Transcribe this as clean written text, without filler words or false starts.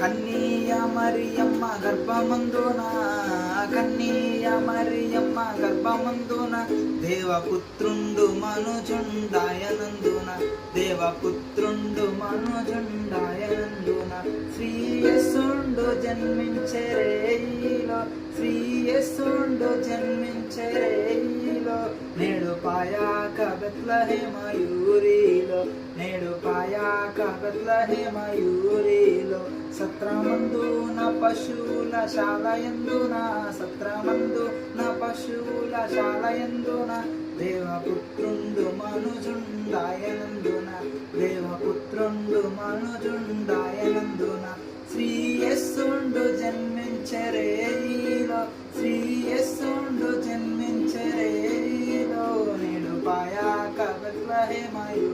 కన్నీయ మరియమ్మ గర్భమందున కన్నీయ మరియమ్మ గర్భమందున దేవపుత్రుండు మనుజుండాయనందున దేవపుత్రుండు మనుజుండాయనందున శ్రీయేసుండు జన్మించెరేయిలో శ్రీయేసుండు జన్మించెరేయిలో నేడు పాయాక బెత్లెహేమయూరిలో నేడు పాయాక బెత్లెహేమయూరిలో సత్రమందున పశువుల శాలయందున సత్రమందున పశువుల శాలయందున దేవపుత్రుండు మనుజుండాయనందున దేవపుత్రుండు మనుజుండాయనందున శ్రీయేసుండు జన్మించెరేయిలో శ్రీయేసుండు జన్మించెరేయిలో నేడు పాయాక బెత్లెహేమయూరిలో